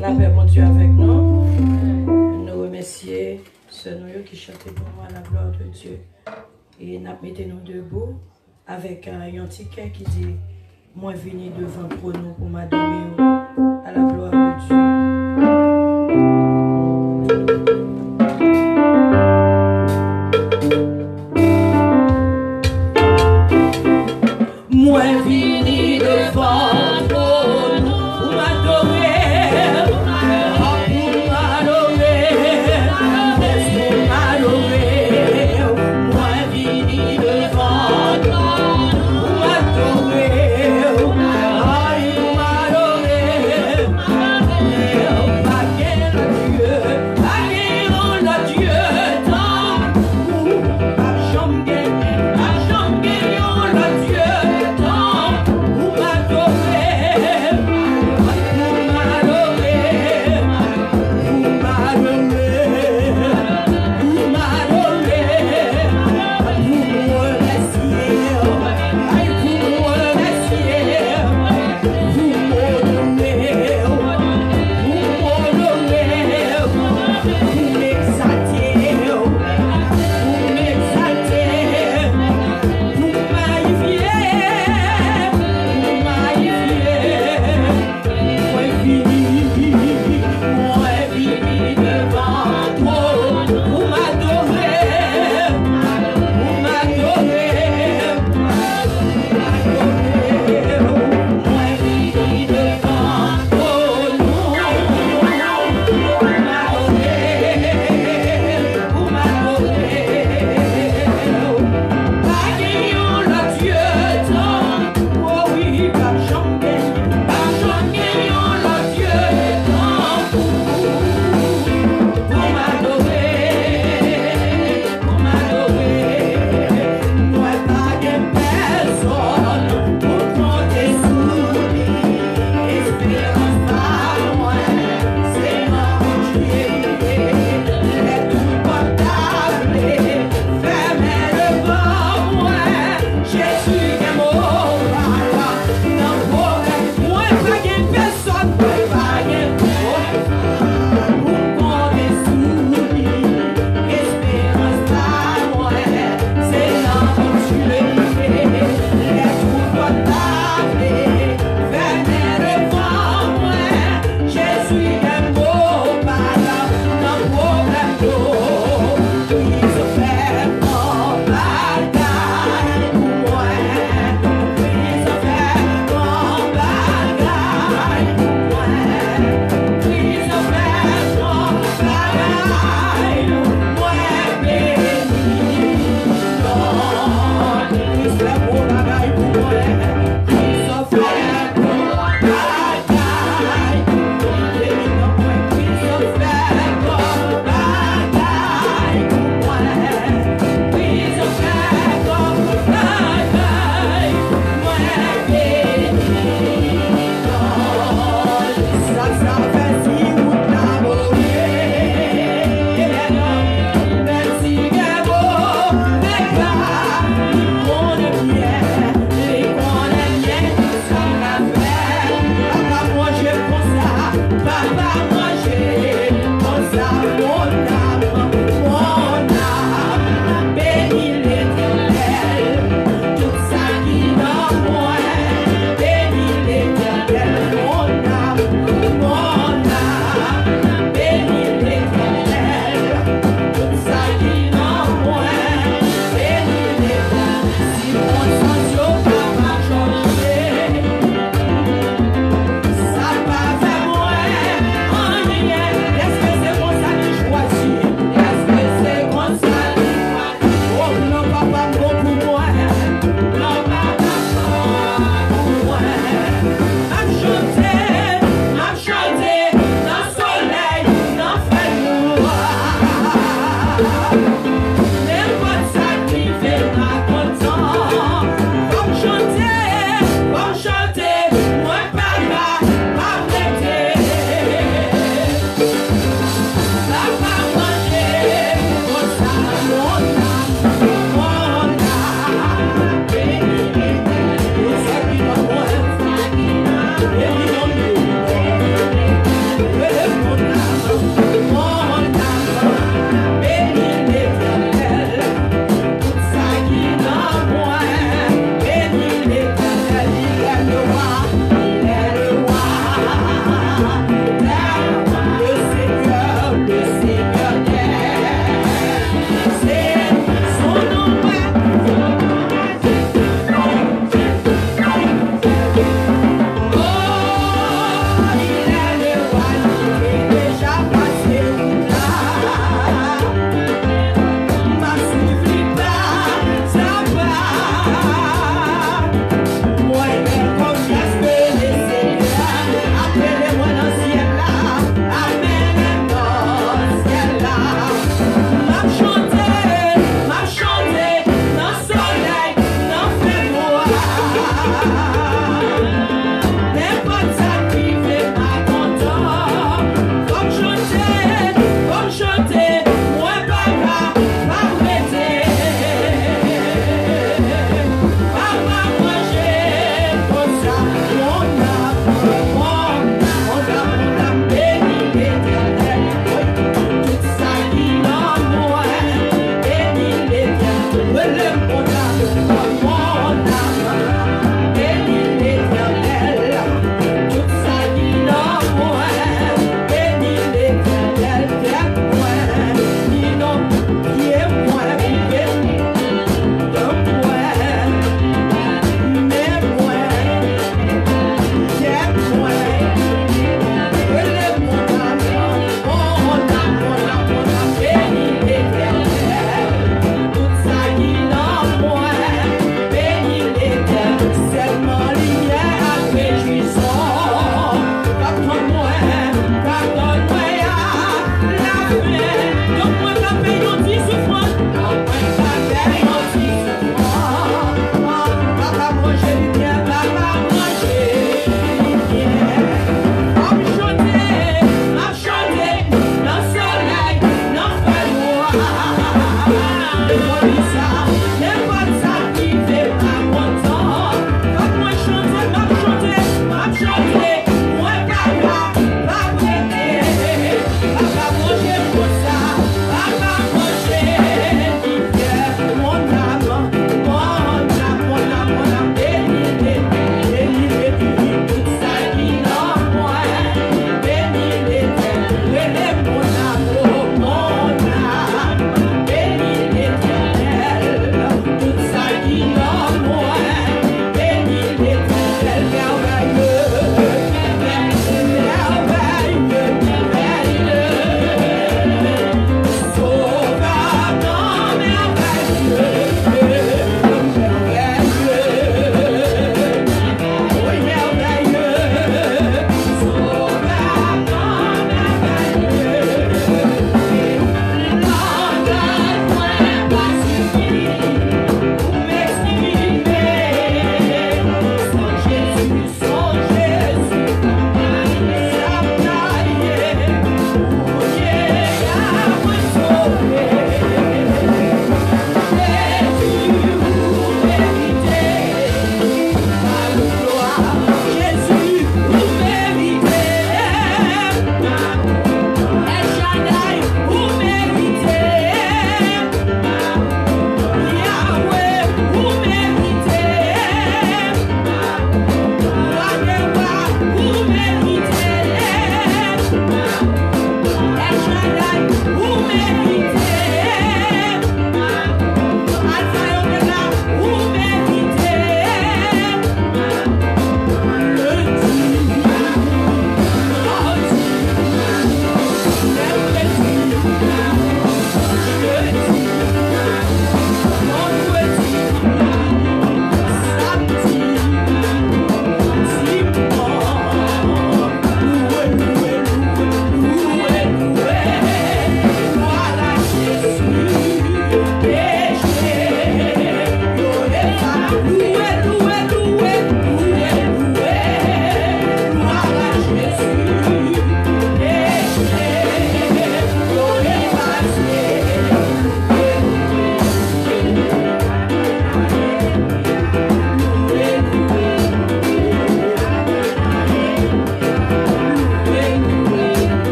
La paix, mon Dieu, avec nous. Nous remercions ce nous qui chantait pour moi la gloire de Dieu. Et nous mettons nous debout avec un ticket qui dit moi venu devant pour nous pour m'adorer à la gloire de Dieu. Moi venu devant Dieu, Mon bien, les qu'on aime bien, ça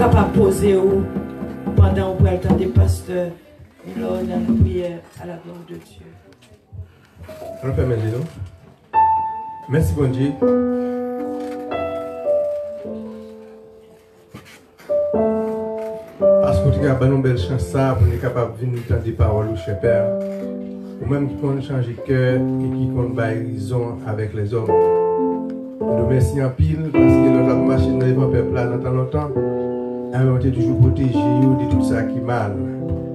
capable de poser pendant qu'on le temps des pasteurs. Et là, on a une prière à la gloire de Dieu. On permet de nous. Merci, bon Dieu. Parce que tu as une belle chance pour nous capables de venir entendre des paroles, cher Père. Ou même qui compte changer cœur et qui compte raison avec les hommes. Nous remercions en pile parce que notre machine devant le peuple là dans longtemps. On été toujours protégé de tout ça qui est mal.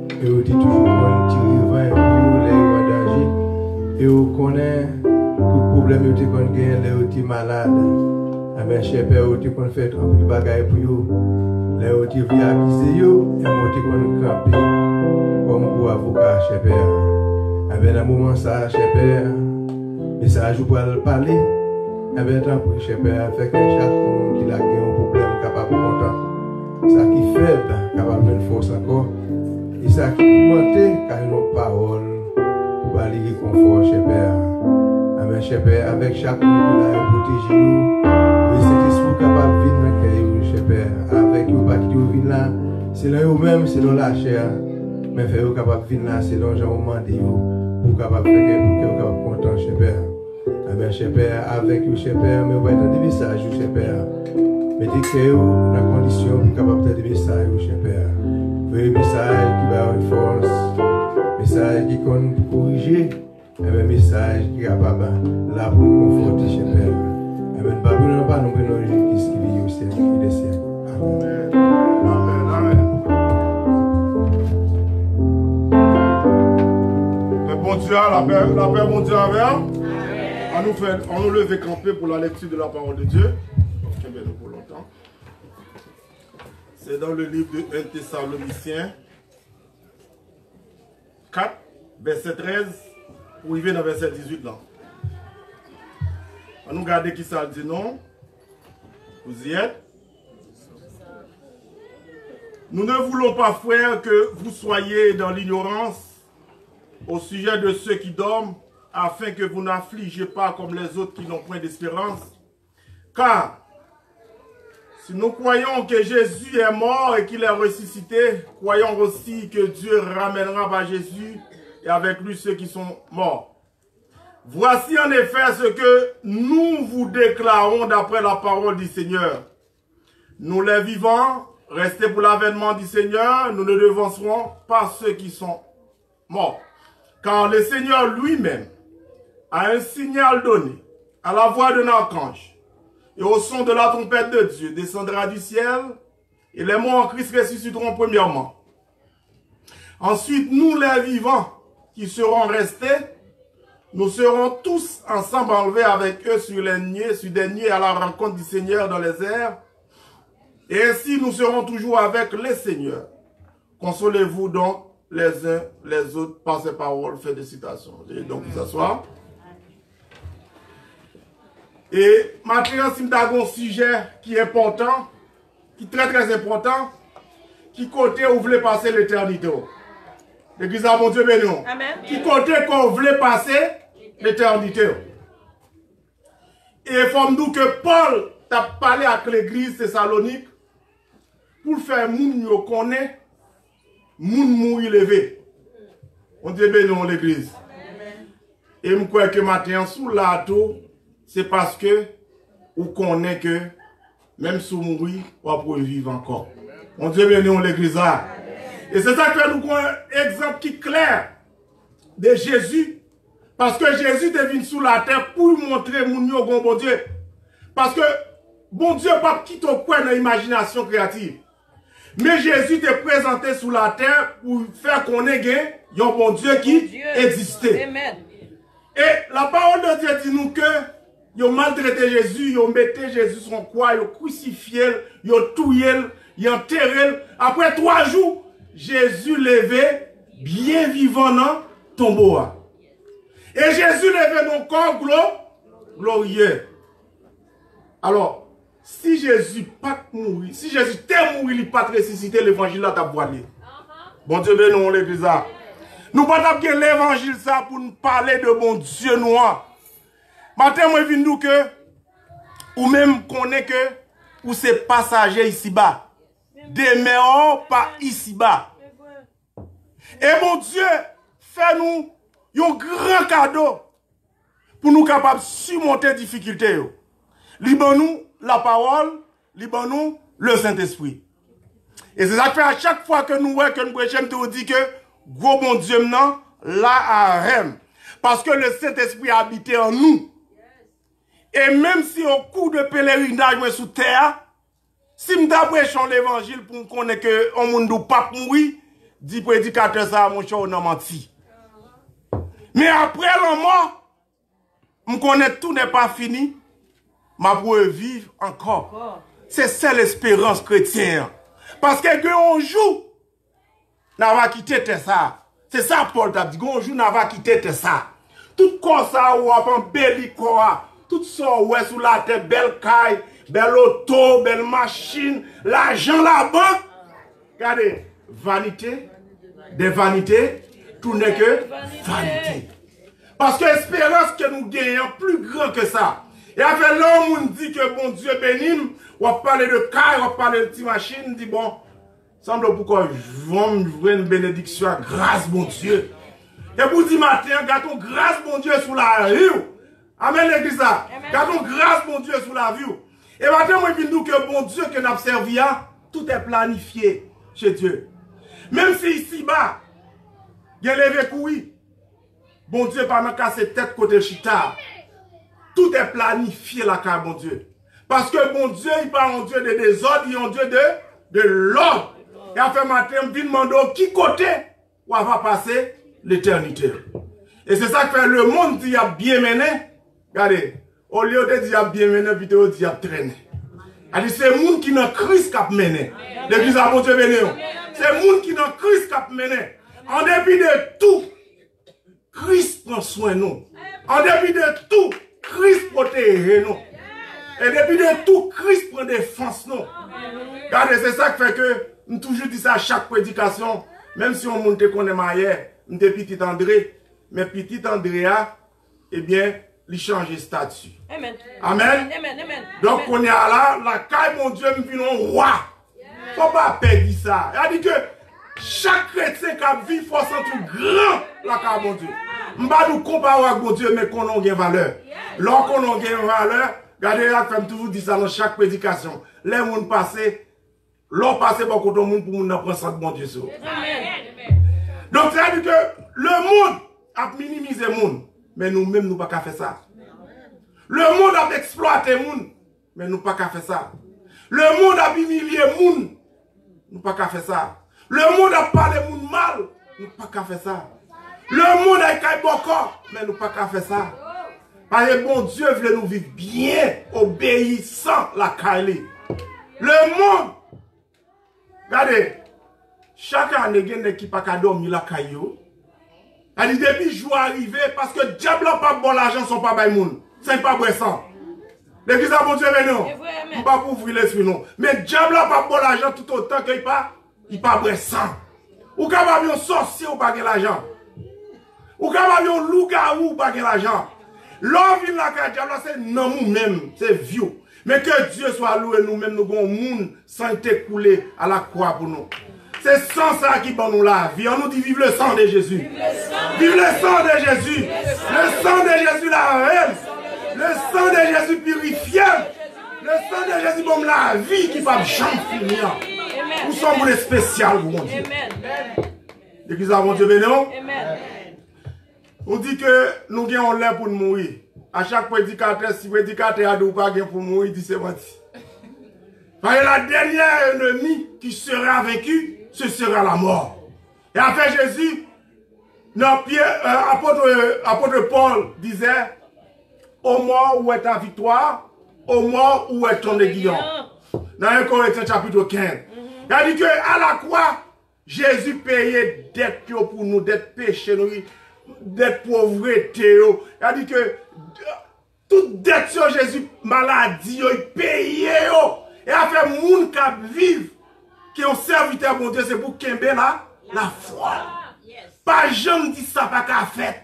Et on était toujours tiré vers en danger. Et on connaît tout problème que on gagne, là on est malade. Mais cher Père, on a fait un peu de bagaille pour vous. Là on est venu accuser vous et on a campé comme pour avocat, cher Père. Dans un moment ça, cher Père, message pour parler. Tant pour cher Père, fait que chaque monde qui a un problème capable de content. Ça qui est faible, capable de force encore. Et ça qui est monté, car il n'a pas parole pour aller réconfort, cher Père. Amen, cher Père, avec chaque monde qui a protégé vous, et cet esprit capable de venir dans le cœur, cher Père. Avec vous, pas qui vous là, c'est là vous-même, c'est dans la chair. Mais fait vous capable de venir là, c'est dans le moment de vous, pour capable de faire que vous capable content, cher Père. Amen, cher Père, avec vous, cher Père, mais vous êtes dans des messages, cher Père. mettez que dans la condition pour capable des messages, cher Père. Un message qui va avoir force, message qui compte pour corriger, et un message qui est capable là pour conforter, cher Père. Amen. Pas nous prenons Jésus qui vit au ciel et des siècles. Amen. Amen. Amen. Le bon Dieu, la paix, bon Dieu avec. On nous lève camper pour la lecture de la parole de Dieu. Pour longtemps. C'est dans le livre de 1 Thessaloniciens 4, verset 13, pour arriver dans verset 18 là. On nous regarde qui ça dit non. Vous y êtes? Nous ne voulons pas, frères, que vous soyez dans l'ignorance au sujet de ceux qui dorment, afin que vous n'affligez pas comme les autres qui n'ont point d'espérance. Car si nous croyons que Jésus est mort et qu'il est ressuscité, croyons aussi que Dieu ramènera par Jésus et avec lui ceux qui sont morts. Voici en effet ce que nous vous déclarons d'après la parole du Seigneur. Nous les vivants, restés pour l'avènement du Seigneur, nous ne devancerons pas ceux qui sont morts. Car le Seigneur lui-même a un signal donné à la voix d'un archange. Et au son de la trompette de Dieu descendra du ciel, et les morts en Christ ressusciteront premièrement. Ensuite, nous les vivants qui serons restés, nous serons tous ensemble enlevés avec eux sur des nuées à la rencontre du Seigneur dans les airs. Et ainsi nous serons toujours avec le Seigneur. Consolez-vous donc les uns les autres par ces paroles. Fait des citations. Et donc vous asseoir. Et maintenant, si nous avons un sujet qui est important, qui est très très important, qui côté où vous voulez passer l'éternité. L'église à mon Dieu béni. Amen. Qui côté qu'on voulait passer l'éternité. Et informe-nous que Paul t'a parlé avec l'église Thessalonique pour faire moun yo connaît, moun mourir levé. On dit béni l'église. Et je crois que maintenant, sous l'ato, c'est parce que vous connaissez que même si vous mourrez, vous pouvez vivre encore. On dit béni l'église. Et c'est ça que nous avons un exemple qui est clair de Jésus. Parce que Jésus est venu sur la terre pour montrer mon bon Dieu. Parce que bon Dieu pas quitter au coin de l'imagination créative. Mais Jésus est présenté sur la terre pour faire connaître un bon Dieu qui existait. Amen. Et la parole de Dieu dit nous que ils ont maltraité Jésus, ils ont mis Jésus sur une croix, ils ont crucifié, ils ont tué, ils ont enterré. Après 3 jours, Jésus levé, bien vivant dans le tombeau. Et Jésus levé dans le corps glorieux. Alors, si Jésus pas mourir, si Jésus t'est mort, il n'est pas ressuscité, l'évangile là t'a voilé. Bon Dieu béni l'église. Nous ne pouvons pas l'évangile ça pour nous parler de bon Dieu noir. Maintenant, moi, je viens nous que, ou même connaît que, ou c'est passager ici-bas. Demeurons pas ici-bas. Et mon Dieu, fait-nous un grand cadeau pour nous capables de surmonter les difficultés. Libère-nous la parole, libère-nous le Saint-Esprit. Et c'est ça que fait à chaque fois que nous voyons que nous prêchons, nous dit que, gros bon Dieu, maintenant, là à Rem. Parce que le Saint-Esprit a habité en nous. Et même si au cours de pèlerinage sous terre, si nous prêchons l'évangile pour nous connaître que on monde pas mourir, dit prédicateur ça, mon cher, on a menti. Mais après la mort, nous connaît tout n'est pas fini, mais pour vivre encore. C'est ça l'espérance chrétienne. Parce que un jour, nous va quitter ça. C'est ça Paul t'a dit, un jour, nous va quitter ça. Tout comme ça, ou un bel corps, tout ça, ouais, sous la tête, belle caille, belle auto, belle machine, l'argent là-bas. Regardez, vanité, des vanités, tout n'est que vanité. Parce que l'espérance que nous gagnons plus grand que ça. Et après l'homme, on dit que bon Dieu bénime, on va parler de caille, on va parler de petite machine, dit bon, semble pourquoi je vais jouer une bénédiction, grâce bon Dieu. Et pour dire matin, gardons grâce bon Dieu sur la vie. Amen l'église. Gardons grâce bon Dieu sur la vie. Et maintenant, moi, je dis que bon Dieu que nous avons servi, tout est planifié chez Dieu. Même si ici-bas, il y a levé couille, bon Dieu, pendant qu'à ses têtes côté chita, tout est planifié là, car bon Dieu. Parce que bon Dieu, il n'est pas un Dieu de désordre, il est un Dieu de l'ordre. Et à faire matin, je demande qui côté où va passer l'éternité. Et c'est ça que fait le monde dit a bien mené. Regardez, au lieu de dire bien mené, plutôt dit a traîné. C'est le monde qui n'a Christ qui a mené. L'église a bon Dieu béni. C'est le monde qui n'a Christ qui a mené. En dépit de tout, Christ prend soin de nous. En dépit de tout, Christ protège nous. Et depuis de tout, Christ prend défense nous. Regardez, c'est ça qui fait que nous toujours dit ça à chaque prédication. Même si on monte qu'on est marié, nous sommes petit André, mais petit Andréa, eh bien, il change de statut. Amen. Amen. Donc, on est là, la caille, mon Dieu, nous venons roi. Faut pas perdre ça. Il a dit que chaque chrétien qui vit, il faut sentir grand la caille, mon Dieu. Je ne vais pas nous comparer avec mon Dieu, mais qu'on a une valeur. Lorsqu'on a une valeur, regardez, là, je toujours dit ça dans chaque prédication. Les gens passent, l'on passe beaucoup de monde pour nous prendre ça de mon Dieu. Donc, c'est-à-dire que le monde a minimisé le monde, mais nous-mêmes, nous ne pouvons pas faire ça. Le monde a exploité le monde, mais nous ne pouvons pas faire ça. Le monde a humilié le monde, nous ne pouvons pas faire ça. Le monde a parlé le monde mal, nous ne pouvons pas faire ça. Le monde a écaillé beaucoup, mais nous ne pouvons pas faire ça. Parce que bon Dieu veut nous vivre bien, obéissant la caille. Le monde, regardez, chaque année, il y a une équipe qui a dormi la caille. Elle dit, depuis le jour arrivé, parce que le diable n'a pas bon l'argent, son pas bail monde. C'est pas bressant. L'église a bon Dieu, mais non. On ne pas pour ouvrir l'esprit, non. Mais le diable n'a pas bon l'argent tout autant qu'il n'est pas bressant. Ou quand il y a un sorcier ou pas de l'argent. Ou quand il y a un loup-garou ou pas de l'argent. L'homme vient là, le diable, c'est non nous-mêmes, c'est vieux. Mais que Dieu soit loué, nous-mêmes, nous avons un monde sans être coulé à la croix pour nous. C'est sans ça qui donne nous la vie. On nous dit vive le sang de Jésus. Vive le sang de Jésus. Le sang de Jésus la reine. Le sang de Jésus purifiant. Le sang de Jésus donne la vie qui va jamais finir. Nous sommes les spéciales pour mon Dieu. L'église à mon Dieu béni. On dit que nous gagnons l'air pour nous mourir. À chaque prédicateur, si le prédicateur a dit pas pour mourir, il dit c'est menti. Parce que la dernière ennemie qui sera vaincue, ce sera la mort. Et après Jésus, apôtre Paul disait, au mort où est ta victoire, au mort où est ton aiguillon. Dans 1 Corinthiens chapitre 15. Il a dit que à la croix, Jésus payait dette pour nous, dette péché, dette pauvreté. Il a dit que toute dette sur Jésus, maladie, il payait. Et a fait moun qui vivent, qui ont serviteur bon Dieu, c'est pour qu'il y ait la foi. Pas jamais dit ça, pas qu'à faire.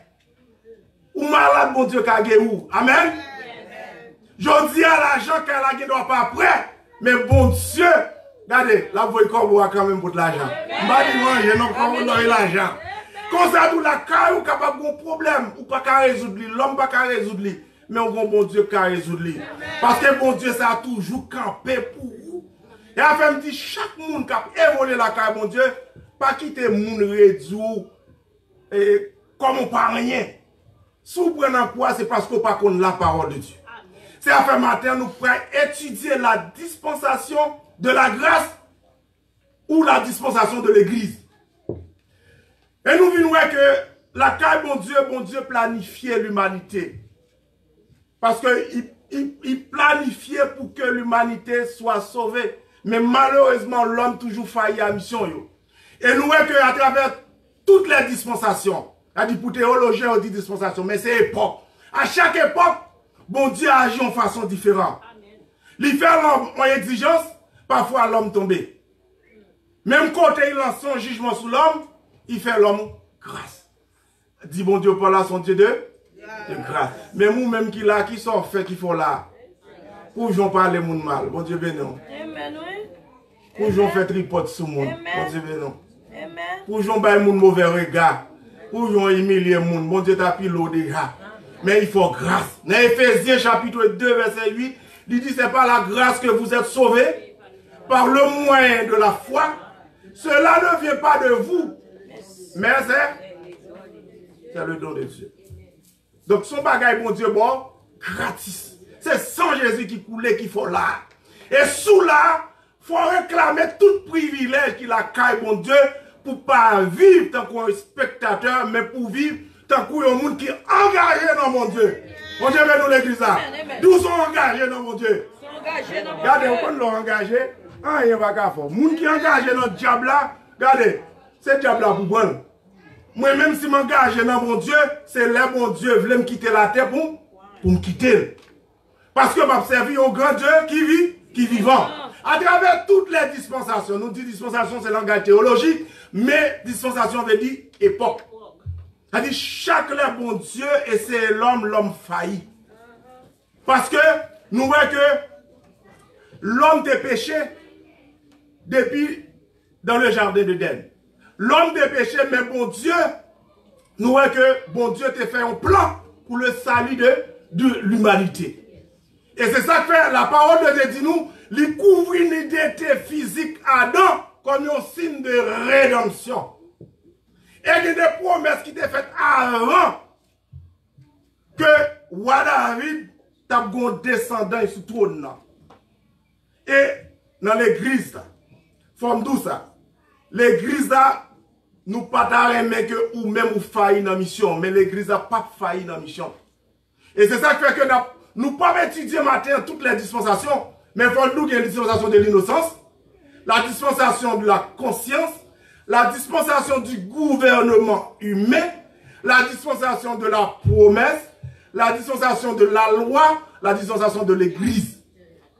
Ou malade, bon Dieu, qu'à guérir. Amen. Je dis à l'argent qu'elle a doit pas prêt. Mais bon Dieu, regardez, la voix comme vous quand même pour de l'argent. Je n'ai pas l'argent. Quand ça tout la caille, ou capable de problème, ou pas qu'à résoudre, l'homme pas qu'à résoudre. Mais on a bon Dieu qui a résolu. Parce que bon Dieu, ça a toujours campé pour vous. Et après, me dit, chaque monde qui a évolué la caille, bon Dieu, pas quitter le monde réduit comme on pas rien. Si vous prenez un poids, c'est parce qu'on pas connaît la parole de Dieu. C'est après matin, nous pourrons étudier la dispensation de la grâce ou la dispensation de l'église. Et nous venons voir que la caille, bon Dieu planifiait l'humanité. Parce qu'il planifiait pour que l'humanité soit sauvée. Mais malheureusement, l'homme toujours failli à la mission. Et nous voyons qu'à travers toutes les dispensations, on dit pour théologiens, on dit dispensation, mais c'est époque. À chaque époque, bon Dieu agit en façon différente. Il fait l'homme en exigence, parfois l'homme tombé. Même quand il lance son jugement sur l'homme, il fait l'homme grâce. Dit bon Dieu, par là, son Dieu de grâce. Mais nous-mêmes qui là, qui sont faits, qui font là, pour nous parler le monde mal. Bon Dieu béni. Pour nous faire tripote sur le monde. Bon Dieu béni. Pour nous faire le mauvais regard. Pour nous humilier le monde. Bon Dieu t'a pris l'eau déjà. Mais il faut grâce. Dans Ephésiens chapitre 2, verset 8, Il dit, c'est par la grâce que vous êtes sauvés, par le moyen de la foi. Cela ne vient pas de vous, mais c'est le don de Dieu. Donc, son bagage, bon Dieu, bon, gratis. C'est sans Jésus qui coulait qu'il faut là. Et sous là, il faut réclamer tout privilège qu'il a caille, bon Dieu, pour pas vivre tant qu'un spectateur, mais pour vivre tant qu'un monde qui est engagé dans mon Dieu. Mon Dieu, nous l'église là. D'où sont engagés dans mon Dieu? Regardez, on l'ont engagé. Ah, il n'y a pas qu'à faire. Les gens qui sont engagés dans le diable là, regardez, c'est le diable là pour moi. Moi-même, si je m'engage dans mon Dieu, c'est là mon Dieu veut me quitter la terre pour me quitter. Parce que je servi un grand Dieu qui vivant. À travers toutes les dispensations, nous disons dispensation, c'est langage théologique, mais dispensation veut dire époque. C'est-à-dire chaque bon Dieu et c'est l'homme failli. Parce que nous voyons que l'homme des péchés depuis dans le jardin d'Éden. L'homme des péchés, mais bon Dieu, nous voyons que bon Dieu t'a fait un plan pour le salut de l'humanité. Et c'est ça que fait la parole de Dieu dit nous, il couvre l'identité physique Adam comme un signe de rédemption. Et il y a des promesses qui étaient faites avant que roi David t'a un descendant sur le trône. Et dans l'église, forme d'où ça? L'église là, nous pas d'arrêter que ou même ou failli dans la mission, mais l'église n'a pas failli dans la mission. Et c'est ça qui fait que nous ne pouvons pas étudier matin toutes les dispensations, mais il faut nous qu'il y ait une dispensation de l'innocence, la dispensation de la conscience, la dispensation du gouvernement humain, la dispensation de la promesse, la dispensation de la loi, la dispensation de l'église.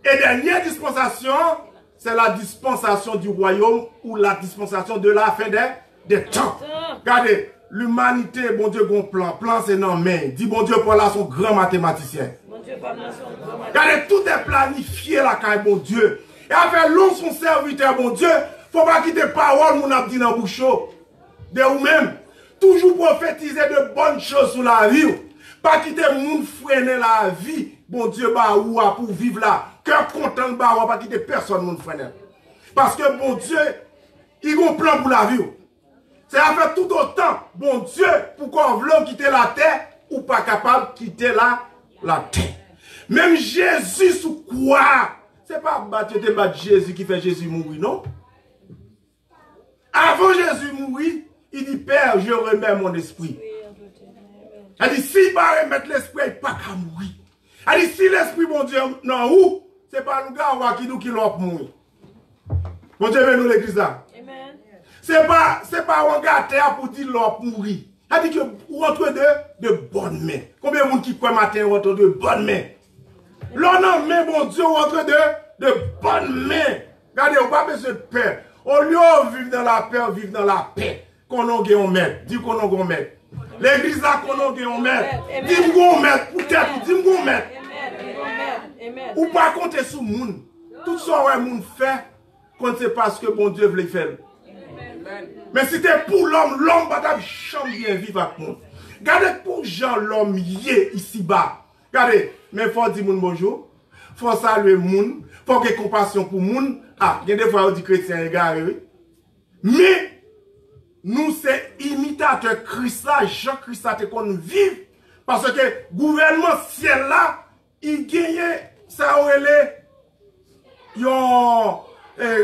Et dernière dispensation, c'est la dispensation du royaume ou la dispensation de la fin des temps. Regardez, l'humanité, bon Dieu, bon plan. Plan, c'est non, mais. Dit bon Dieu, pour là, son grand mathématicien. Regardez, tout est planifié là, quand bon Dieu. Et avec l'homme, son serviteur, bon Dieu, faut pas quitter parole, mon abdi dans bouche de vous-même. Toujours prophétiser de bonnes choses sur la vie. Pas quitter moun freiner la vie. Bon Dieu, bah, ou pour vivre là. Cœur content, bah, ou pas quitter personne, moun freiner. Parce que bon Dieu, il a un plan pour la vie. C'est à faire tout autant, bon Dieu, pourquoi on veut quitter la terre ou pas capable de quitter la terre. Même Jésus sous quoi? C'est pas battre Jésus qui fait Jésus mourir, non? Avant Jésus mourir, il dit, Père, je remets mon esprit. Il dit, si il va remettre l'esprit, il n'est pas qu'à mourir. Il dit, si l'esprit, mon Dieu, non, où? C'est pas nous gars qui nous qui l'ont mourir. Bon Dieu, nous l'église là. Amen. C'est pas un gars terre pour dire l'on mourir. Il dit que vous rentrez de bonnes mains. Combien de monde qui croit matin rentre de bonnes mains? L'on en main, mon Dieu, rentre de bonnes mains. Regardez, on n'a pas besoin de peur. Au lieu de vivre dans la paix, on vit dans la paix. Qu'on a un maître. Dis qu'on a un maître. L'église là, qu'on a un maître. Dis qu'on a un maître. Peut-être, dis qu'on a un maître. Ou pas compter sur le monde. Tout ça, ouais, le monde fait, quand c'est parce que bon Dieu veut faire. Mais si c'est pour l'homme, l'homme va jamais bien vivre avec nous. Regardez pour Jean, l'homme y est ici-bas. Regardez, mais il faut dire bonjour. Il faut saluer le monde. Il faut qu'il y ait compassion pour le monde. Ah, il y a des fois on dit chrétien égaré, oui. Mais, nous, c'est imitateur Christ là, Jean-Christ là, qu'on vive. Parce que le gouvernement ciel là, il gagne, ça aurait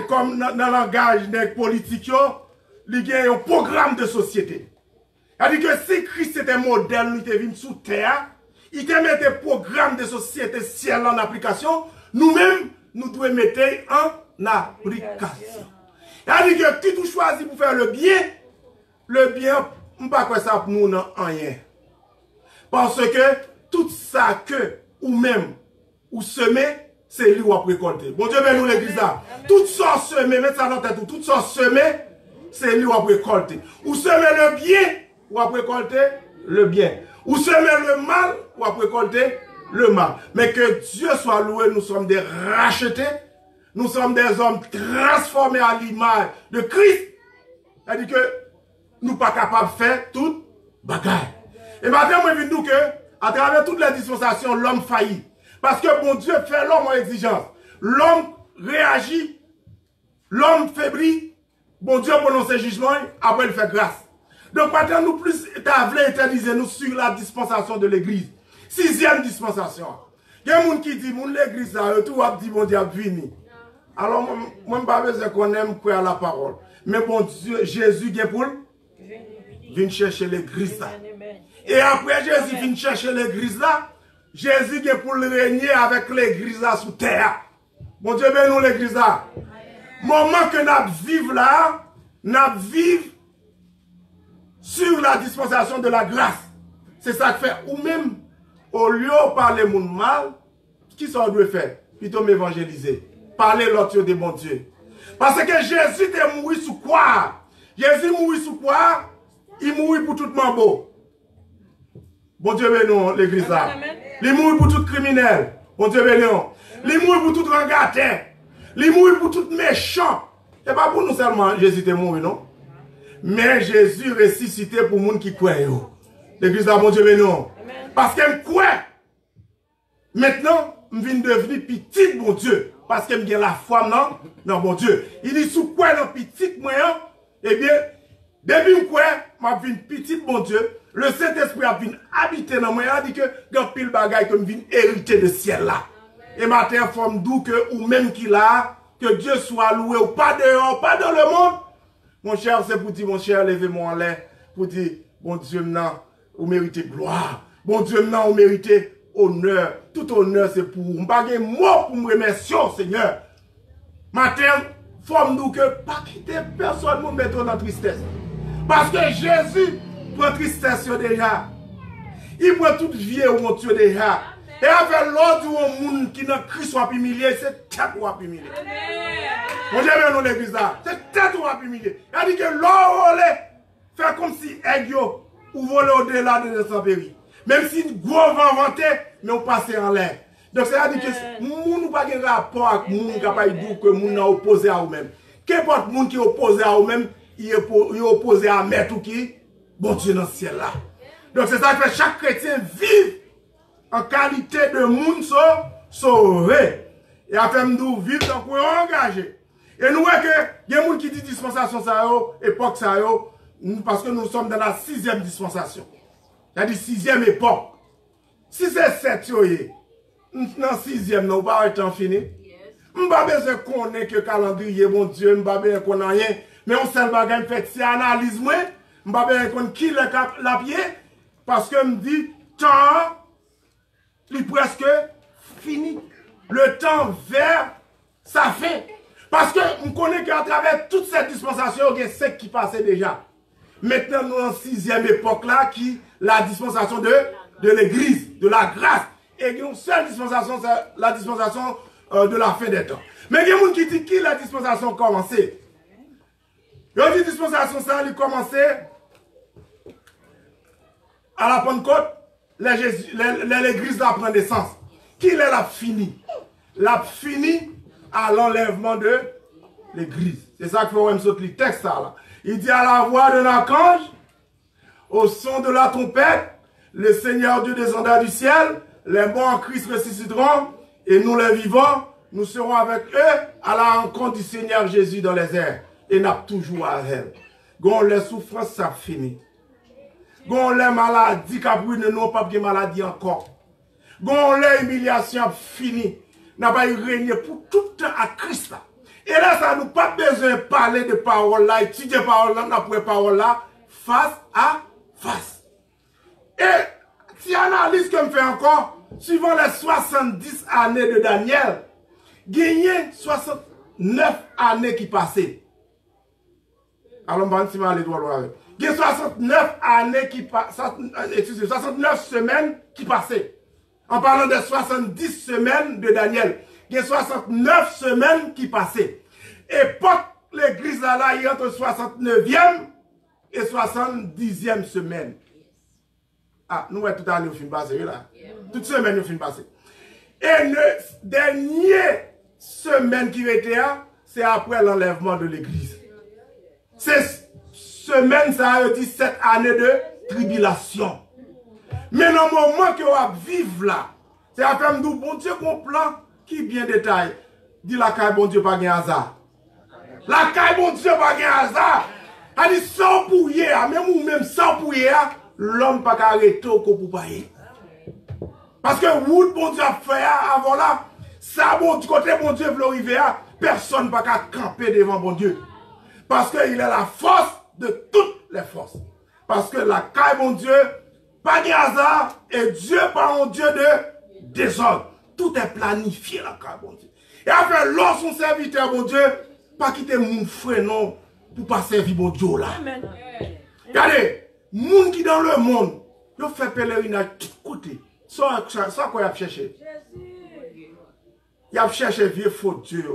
comme dans le langage des politiques, il gagne un programme de société. C'est-à-dire que si Christ était modèle, il était venu sous terre, il te mettait un programme de société ciel en application, nous-mêmes, nous devons mettre en application. C'est-à-dire que qui tout choisit pour faire le bien, on ne peut pas faire ça pour nous, non, rien. Parce que tout ça que, ou même, ou semer, c'est lui qui va récolter. Bon Dieu, nous l'église là. Tout ça semé, mettez ça dans ta tête, tout ça semé, c'est lui qui va récolter. Ou semer le bien, ou va récolter le bien. Ou semer le mal, ou va récolter le mal. Mais que Dieu soit loué, nous sommes des rachetés. Nous sommes des hommes transformés à l'image de Christ. C'est-à-dire que nous ne sommes pas capables de faire toute bagaille. Et maintenant, moi, je dis que, à travers toutes les dispensations, l'homme faillit. Parce que bon Dieu fait l'homme en exigence. L'homme réagit, l'homme faiblit, bon Dieu prononce ses jugements, après il fait grâce. Donc maintenant nous plus éterniser nous sur la dispensation de l'église. 6e dispensation. Il y a des gens qui disent, l'église, tout va dire, bon Dieu, vini. Alors, moi, je ne sais pas besoin qu'on aime croire à la parole. Mais bon Dieu, Jésus, vient chercher l'église là. Et après Jésus vient chercher l'église là, Jésus vient pour le régner avec l'église là sous terre. Bon Dieu, ben nous l'église là. Moment que nous vivons là, nous vivons sur la dispensation de la grâce. C'est ça que fait. Ou même, au lieu de parler mon mal, qui ça doit faire? Plutôt m'évangéliser. Parler l'autre de bon Dieu. Parce que Jésus est mort sous quoi? Jésus est mort sous quoi? Il mourit pour tout mambo. Bon Dieu béni l'église là. Il mourit pour tout criminel. Bon Dieu béni. Il mourit pour tout rangateur. Il mourit pour tout méchant. Et pas pour nous seulement Jésus est mort, non? Mais Jésus ressuscité pour les gens qui croient. L'église là, bon Dieu béni. Parce qu'elle croit. Maintenant, je viens devenir petit, bon Dieu. Parce que j'ai la foi, non, bon Dieu. Il dit, sous quoi, dans petit moyen, eh bien, depuis que je viens petit, bon Dieu, le Saint-Esprit a venu habiter dans moi, il a dit que, dans pile bagaille, que je viens hériter de ciel là. Et maintenant, forme d'où que, ou même qu'il a, que Dieu soit loué, ou pas dehors, pas dans le monde. Mon cher, c'est pour dire, mon cher, levez-moi en l'air, pour dire, bon Dieu, non, vous méritez gloire. Bon Dieu, non, vous méritez honneur. Tout honneur, c'est pour vous. Je n'ai pas de mots pour me remercier, Seigneur. Matin, faut nous que pas quitter personne nous mettre dans la tristesse. Parce que Jésus prend tristesse déjà. Il prend toute vie au monde déjà. Et avec l'ordre du monde qui n'a Christ soit humilié, c'est tête ou humilié. Mon Dieu, nous l'église là. C'est tête ou humilié. Il a dit que l'or fait comme si Aigyo ou voler au-delà de 200 péris. Même si gros vent vanté, mais on passe en l'air. Donc c'est-à-dire que nous n'avons pas de rapport avec les gens qui ne disent que nous sommes opposés à eux-mêmes. Qu'importe les gens qui sont opposés à eux-mêmes, ils sont opposés à mettre ou qui, bon Dieu dans le ciel là. Donc c'est ça que chaque chrétien vit en qualité de monde sauvé. Et après nous vivons en quoi engagé. Et nous voyons que il y a des gens qui disent dispensation ça, époque ça, parce que nous sommes dans la 6e dispensation. C'est-à-dire 6e époque. Si c'est 7, dans 6e, nous pas être fini. Je ne sais pas qu'on ait que calendrier, mon Dieu, je ne sais pas qu'on a rien. Mais on sait pas fait si analyse moi, je ne sais pas qu'on qui la pied, parce que je me dis, temps, il est presque fini. Le temps vers sa fin. Parce que on connaît qu'à travers toute cette dispensation, il y a 5 qui passaient déjà. Maintenant, nous en 6e époque là, qui la dispensation de l'église, de la grâce. Et une seule dispensation, c'est la dispensation de la fin des temps. Mais il y a des gens qui disent qui la dispensation a commencé. Il y a une dispensation, ça a commencé à la Pentecôte, l'église a pris naissance. Qui l'a fini? L'a fini à l'enlèvement de l'église. C'est ça qu'il faut même sauter le texte là. Il dit à la voix d'un archange, au son de la trompette, le Seigneur Dieu descendra du ciel, les morts en Christ ressusciteront, et nous les vivants, nous serons avec eux à la rencontre du Seigneur Jésus dans les airs. Et n'a toujours à elle. Gon les souffrances, ça finit. Gon les maladies, qu'après nous n'avons pas de maladie encore. Gon les humiliations, fini. N'a pas eu régné pour tout le temps à Christ là. Et là, ça nous pas besoin de parler de paroles là, étudier paroles là, après paroles là, face à face. Et si analyse que me fait encore, suivant les 70 années de Daniel, gagné 69 années qui passaient. Alors, on va aller droit loin. Il y a 69 années qui passaient, 69 semaines qui passaient. En parlant de 70 semaines de Daniel, il y a 69 semaines qui passaient. Époque, l'église là, il y a entre 69e et 70e semaine. Ah, nous, tout l'année, nous finissons passer là. Toute semaine, nous finissons passer. Et le dernier semaine qui était là, c'est après l'enlèvement de l'église. Cette semaine, ça a dit 7 années de tribulation. Mais dans le moment que vous vivez là, C'est à faire nous, bon Dieu, qu'on plan qui bien détaillé. Dit la caille, bon Dieu, pas de hasard. La caille, bon Dieu, pas de hasard. Elle dit sans pour hier, même ou même sans pour hier, l'homme pas arrêter au pour payer. Parce que vous, bon Dieu, a fait avant là, ça, bon, du côté, bon Dieu, veut arriver, personne ne peut camper devant bon Dieu. Parce qu'il est la force de toutes les forces. Parce que la caille, mon Dieu, pas de hasard, et Dieu, pas un Dieu de désordre. Tout est planifié, la caille, mon Dieu. Et après, lorsqu'on serviteur, mon Dieu, pas quitter mon frère, non, pour pas servir mon Dieu là. Amen. Regardez, moun qui dans le monde, ils fait pèlerinage de tous côtés. Ça quoi il a cherché? Il a cherché vieux faux Dieu.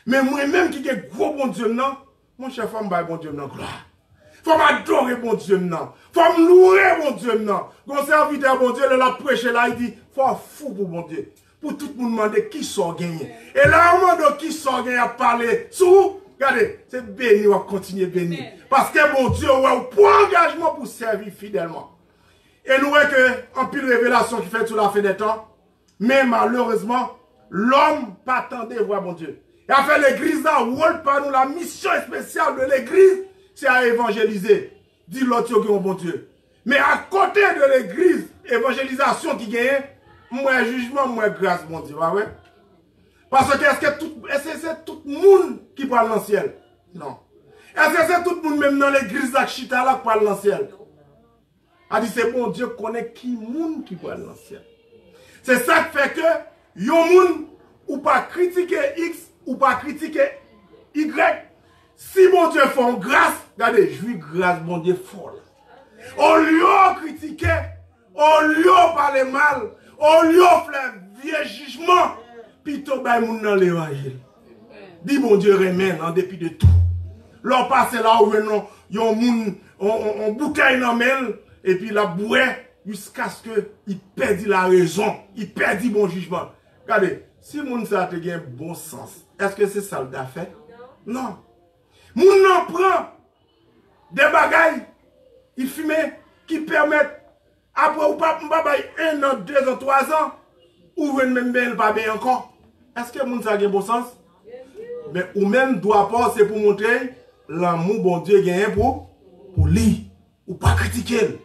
Mais moi-même qui est gros bon Dieu, non, mon chef, faut me bon Dieu, non, gloire. Faut m'adorer bon Dieu, non. Faut me louer bon Dieu, non. Mon serviteur, bon Dieu, il a prêché là, il dit, faut un fou pour bon Dieu. Pour tout le monde demander qui sont gagnés. Et là, on demande qui sont gagnés à parler. Sous, regardez, c'est béni, on va continuer béni. Parce que bon Dieu, on a un point engagement pour servir fidèlement. Et nous voyons que, en pile révélation qui fait tout la fin des temps, mais malheureusement, l'homme pas attendait voir bon Dieu. Et à faire l'église là, rôle par nous, la mission spéciale de l'église, c'est à évangéliser. Dis l'autre qui est bon Dieu. Mais à côté de l'église, évangélisation qui gagne, moins jugement, moins grâce, mon Dieu. Ouais? Parce que est-ce que c'est tout le monde qui parle dans le ciel? Non. Est-ce que c'est tout le monde, même dans l'église d'Achita, là, qui parle dans le ciel? A dit, c'est bon Dieu connaît qui monde qui parle dans le ciel. C'est ça qui fait que, yon moun, ou pas critiquer X, ou pas critiquer Y. Si bon Dieu fait une grâce, regardez, jouis grâce, bon Dieu folle. Au lieu de critiquer, au lieu de parler mal, au lieu de faire vieux jugement, plutôt bay moun dans l'évangile. Dis bon Dieu remène en dépit de tout. L'on passe là où yon moun, on bouteille dans mel, et puis la bouée, jusqu'à ce qu'il perde la raison, il perd bon jugement. Regardez, si moun ça te gagne bon sens, est-ce que c'est ça le fait? Non. Moun n'en prend des bagailles, il fume, qui permettent, après ou pas, 1 an, 2 ans, 3 ans, ou même bien pas bien encore. Est-ce que moun ça a bon sens? Mais ou même doit pas, c'est pour montrer l'amour bon Dieu gagne pour lui, ou pas critiquer.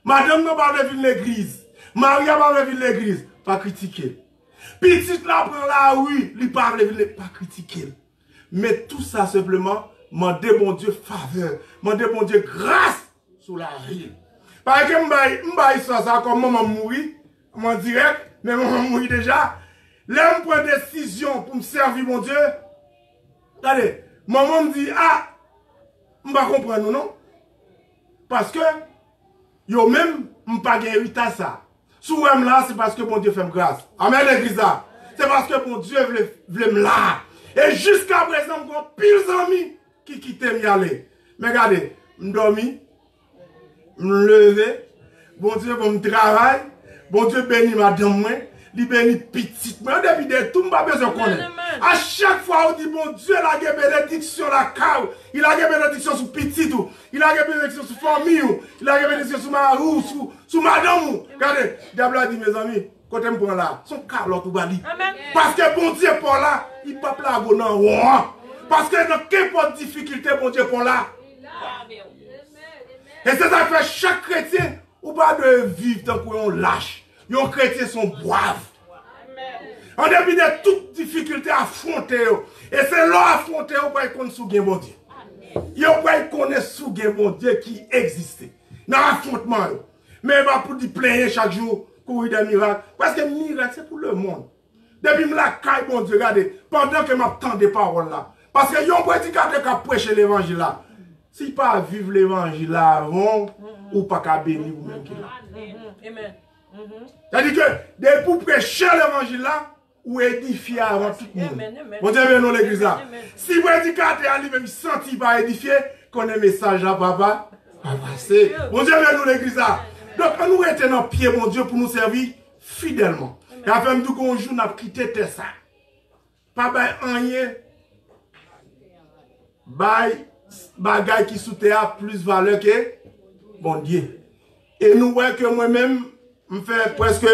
Madame n'a pas vu l'église, Maria n'a pas vu l'église, pas critiquer. Petite là prend la rue, lui parle, pas critiquer. Mais tout ça simplement, demander bon Dieu faveur, demander bon Dieu grâce sur la vie. Parce que m'baï ça comme maman mourit, en direct, mais maman mourit déjà. Là, je prends décision pour me servir mon Dieu. Allez, maman me dit, ah, je ne comprends pas, non? Parce que, yo même, je ne peux pas hériter ça. Si vous là, c'est parce que mon Dieu fait me grâce. Amen, l'église là. C'est parce que mon Dieu voulait me là. Et jusqu'à présent, j'ai pile d'amis qui quittent m'y aller. Mais regardez, je dormi, je me lever, bon Dieu pour me travailler, bon Dieu bénit madame moi, il bénit petite moi, depuis de tout, je n'ai pas besoin de connaître. À chaque fois, on dit, bon Dieu, il a une bénédiction la cave, il a une bénédiction sur petit, il a une bénédiction sur famille, il a une bénédiction sur ma roue, sur madame. Regardez, diable a dit, mes amis, quand je prends là, son Carlotte ou Bali. Parce que bon Dieu pour là, il ne peut pas la dans parce que dans quelle difficulté, bon Dieu pour là. Et c'est ça que fait chaque chrétien, ou pas de vivre tant qu'on lâche. Les chrétiens sont braves. En dépit de toute difficulté affrontée. Et c'est là affronter qu'on peut connaître sous bon Dieu. Il peut connaître sous bon Dieu qui existait. Dans l'affrontement. Mais il va pour dire plaindre chaque jour, courir des miracles. Parce que miracle, c'est pour le monde. Depuis que je caille, bon Dieu, regardez, pendant que je m'attends des paroles là. Parce que yon prédicateur qui a prêché l'évangile là. Si pas vivre l'évangile là avant, ou pas qu'à bénir ou même qui là. Amen. C'est-à-dire que, pour prêcher l'évangile là, ou édifier avant tout le monde. Bon Dieu, venons l'église là. Si le prédicateur a lui-même senti pas édifier, qu'on ait message là, papa, pas passer. Bon Dieu, venons l'église là. Donc, on nous retenons pied, mon Dieu, pour nous servir fidèlement. Et après, nous qu'on joue, nous avons quitté ça. Pas rien. Bagay qui sous terre plus valeur que bon Dieu. Et nous voyons que moi-même, je fais presque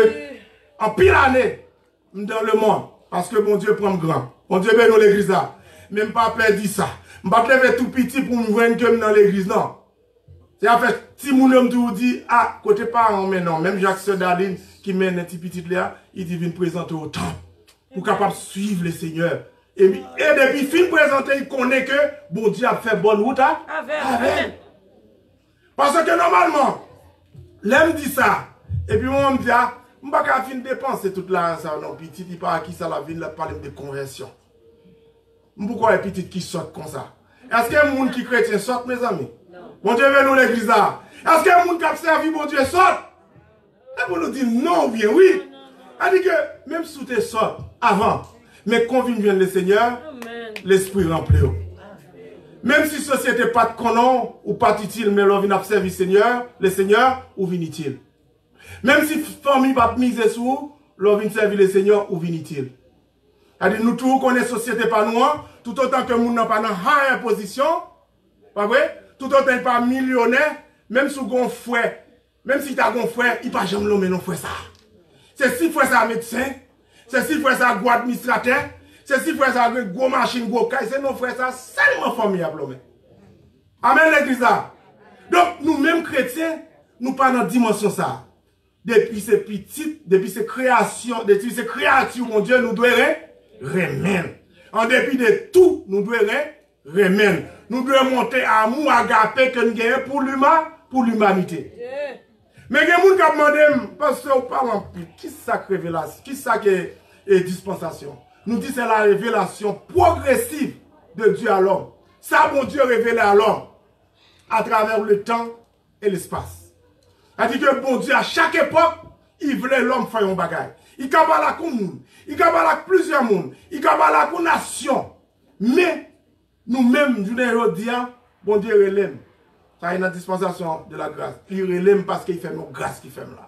en pile année dans le monde. Parce que mon Dieu prend grand. Mon Dieu bénit l'église là. Même pas perdre ça. Je ne vais pas lever tout petit pour me voir que dans l'église, non. C'est en fait, si mon homme tout dit, ah, côté parent, mais non, même Jacques Sedaline qui mène un petit petit là, il dit, viens présenter au temple. Pour capable de suivre le Seigneur. Et depuis fin présenter, il connaît que bon Dieu a fait bonne route avec. Parce que normalement, l'homme dit ça, et puis moi, on me dit, ah, je ne vais pas fin dépenser toute la ça, non, petit, il parle à qui ça la ville, là, parle de conversion. Pourquoi les petites qui sortent comme ça? Est-ce qu'il y a un monde qui chrétien sort, mes amis? Bon Dieu veut nous l'église là. Est-ce qu'il y a un monde qui a servi, bon Dieu sort? Et vous nous dites non ou bien oui. Elle dit que même si tu sort avant, mais quand vient le Seigneur, l'esprit remplit. Même si la société n'est pas de canon ou pas utile, mais l'on vient servir le Seigneur, où vient-il? Même si la famille va miser sur, l'on vient servir le Seigneur, où vient-il? C'est-à-dire, nous tous connaissons la société pas nous, tout autant que nous n'avons pas dans high position, pas vrai? Tout autant que pas millionnaire, même si vous avez un frère, même si tu as un frère, il n'y a pas jamais l'homme non frère ça. C'est si frère ça médecin, c'est si frère ça gros administrateur, c'est si frère ça gros machine, gros caille, c'est non frère ça seulement formidable. Amen l'église là. Donc, nous-mêmes chrétiens, nous pas dans la dimension ça. Depuis ces petites, depuis ces créations, depuis ces créatures, mon Dieu, nous devons remettre. En dépit de tout, nous devons remettre. Nous devons monter à amour agapé que nous gagnons pour l'humanité. Mais il y a des gens qui ont demandé, parce que vous parlez en plus, qui c'est ça révélation, qui c'est ça qui est dispensation? Nous disons que c'est la révélation progressive de Dieu à l'homme. Ça, mon Dieu révélé à l'homme à travers le temps et l'espace. C'est-à-dire que bon Dieu, à chaque époque, il voulait l'homme faire un bagage. Il a parlé avec le monde, il a parlé avec plusieurs mondes, il a parlé avec une nation. Mais nous-mêmes, je dis, bon Dieu relève. Ça est une dispensation de la grâce. Il relève parce qu'il fait nos grâces qui fait là.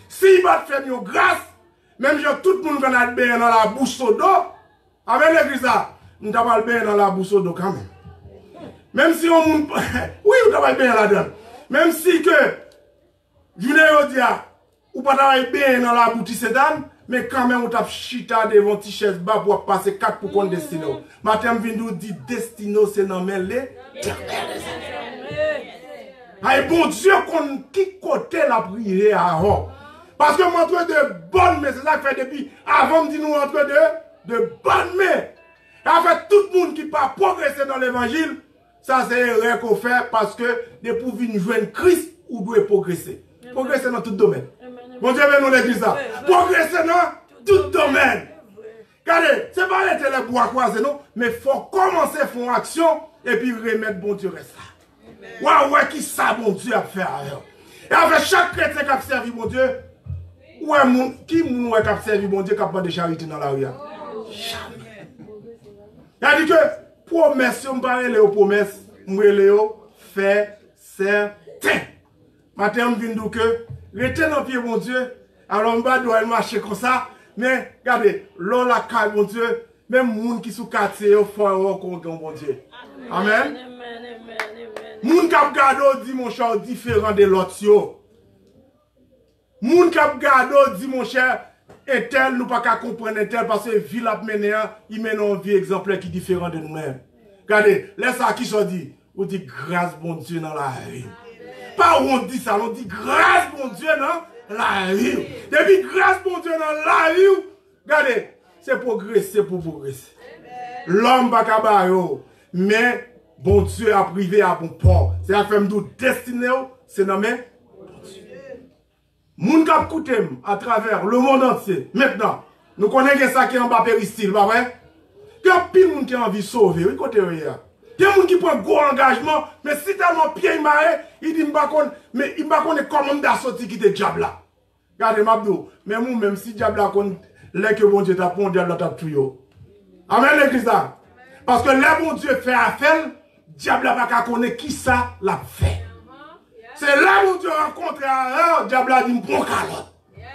S'il va faire nos grâces, même si tout le monde va être bien dans la bouche d'eau, avec l'église là, nous avons bien dans la bouche d'eau quand même. Même si on oui, vous travaillez bien là-dedans. Même si que, je ne dis pas, ou pas travailler bien dans la boutique sédan, mais quand même, on a chita devant une chaise bas pour passer 4 pour qu'on destine. Matin, je nous dit destino, c'est dans les Aïe, bon Dieu, qui côté la prière avant. Parce que montre de bonnes mains, c'est ça que fait depuis avant, me dit nous entre de bonnes mains. En fait, tout le monde qui pas progresser dans l'évangile, ça c'est erreur qu'on fait parce que de pour venir joindre Christ, ou doit progresser. Progresser dans tout domaine. Bon Dieu, nous l'église là. Progresser dans tout domaine. Regardez, c'est pas les bois croisés, non, mais il faut commencer à faire action et puis remettre bon Dieu reste là. Ouais, qui ça, bon Dieu, a fait ailleurs. Et avec chaque chrétien qui a servi, bon Dieu, qui a servi, bon Dieu, qui a pas de charité dans la rue? Jamais. Il a dit que, promesse, on parle de promesses, on fait certain. Maintenant, on vient de que, restez dans le pied, mon Dieu, alors on va doit marcher comme ça, mais regardez, l'on la calme, mon Dieu, même les gens qui sont quartier, il faut rencontrer, bon Dieu. Amen. Moun kap gado dit mon cher différent de l'autre yo. Moun kap gado dit mon cher et tel nous pas qu'à comprendre tel parce que vie la mener il mène une vie exemplaire qui différent de nous-mêmes. Regardez, laisse ça qui soit dit, on dit grâce bon Dieu dans la vie. Pas où on dit ça, on dit grâce bon Dieu dans la vie. Depuis grâce bon Dieu dans la vie, regardez, c'est progresser pour progresser. L'homme pas qu'à mais bon Dieu a privé à bon port. C'est la femme d'où destiné, c'est nommé bon Dieu. Moun kap koutem à travers le monde entier. Maintenant, nous connaissons ça qui est en bas péristyle, pas vrai? Il y a pile de monde qui a envie de sauver. Oui, côté il y a des gens qui prennent un gros engagement, mais si tellement pied il marre, il dit mais il m'a connaît comment d'assortir qui te diable là. Regardez Mabdou, mais moi même si diable là qu'on les que bon Dieu t'a pris, diable t'a tué. Amen l'église là. Parce que le bon Dieu fait affaire, diable n'a pas connaître qui ça l'a fait. C'est là où Dieu rencontre un diable a dit bon calotte.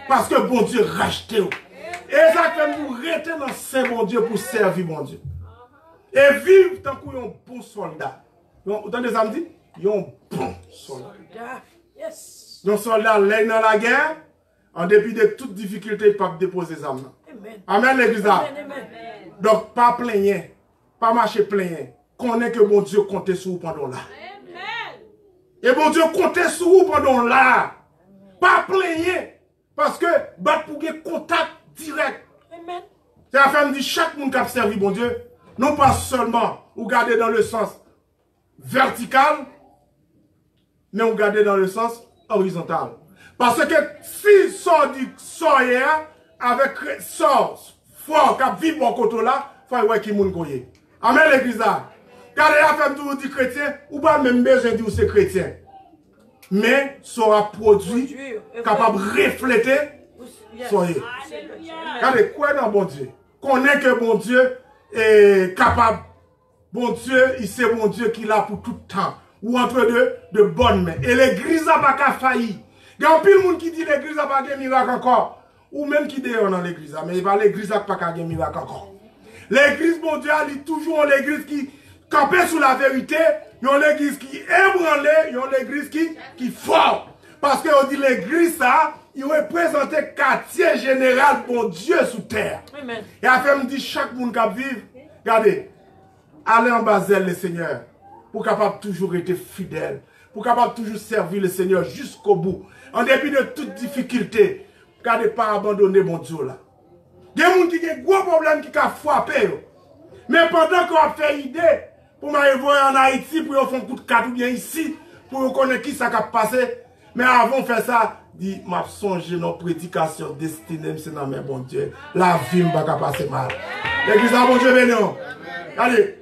Parce que bon Dieu racheté. Et ça fait nous rester dans Saint bon Dieu pour servir bon Dieu. Et vivre tant qu'on un bon soldat. Vous entendez ça me dit? Un bon soldat. Yes. Un soldat là dans la guerre, En dépit de toutes difficultés, il peut déposer les âmes. Amen, l'église. Donc, pas plaigner, pas marcher plaigner. Connaît que bon Dieu compte sur vous pendant là. Et bon Dieu compte sur vous pendant là. Pas plaigner. Parce que, bat pour un contact direct. C'est la femme dit, chaque monde qui a servi, bon Dieu, non pas seulement, ou garder dans le sens vertical, mais on garder dans le sens horizontal. Parce que si ça dit ça hier, avec ça fort qui vit bon côté là, il faut voir qui moun koye. Amen l'église là. Car la femme tout dit chrétien, ou pas même besoin de dire c'est chrétien. Mais sera produit capable de refléter soyez. Regardez quoi dans bon Dieu. Connaît que bon Dieu est capable. Bon Dieu, il sait bon Dieu qui l'a pour tout temps. Ou entre deux, de bonnes mains. Et l'église n'a pas failli. Il y a un pile de monde qui dit l'église n'a pas de miracle encore. Ou même qui dit dans l'église. Mais il va l'église n'a pas de miracle encore. L'église, bon Dieu, elle est toujours l'église qui campait sous la vérité. Il y a l'église qui est branlée. Il y a l'église qui fort. Parce qu'on dit l'église, ça, il représente le quartier général, bon Dieu, sous terre. Amen. Et après, me dit chaque monde qui vit, regardez, allez en basel le Seigneur, pour capable toujours être fidèle, pour capable toujours servir le Seigneur jusqu'au bout. En dépit de toute difficulté, regardez, pas abandonner mon Dieu là. Il y a des gens qui ont des gros problèmes qui ont frappé. Mais pendant qu'on a fait idée, pour m'arriver en Haïti, pour faire un coup de carte ou bien ici, pour connaître qui ça a passé. Mais avant de faire ça, dit, m'a songé nos prédications destinées, c'est dans mes bon Dieu. La vie ne va pas passer mal. L'église a bon Dieu béni. Allez,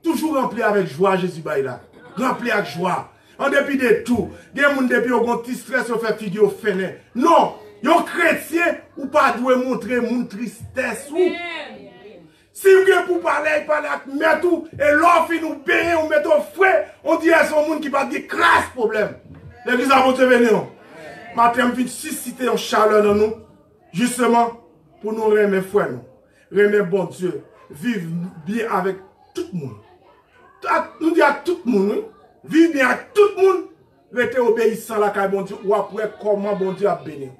toujours rempli avec joie, Jésus là. Rempli avec joie. En dépit de tout, il y a des gens depuis ont un petit stress, ont fait figure fainé. Non, les chrétiens ou pas doivent montrer mon tristesse. Si vous voulez pour parler avec tout, et l'offre nous paye, on met au frais, on dit à son monde qui va dire classe problème. L'église a bon Dieu béni. Maintenant, je viens susciter un chaleur dans nous, justement, pour nous remettre frères, remettre bon Dieu, vivre bien avec tout le monde. Nous disons à tout le monde, vivre bien avec tout le monde, rester obéissant à la bon Dieu, ou après comment bon Dieu a béni.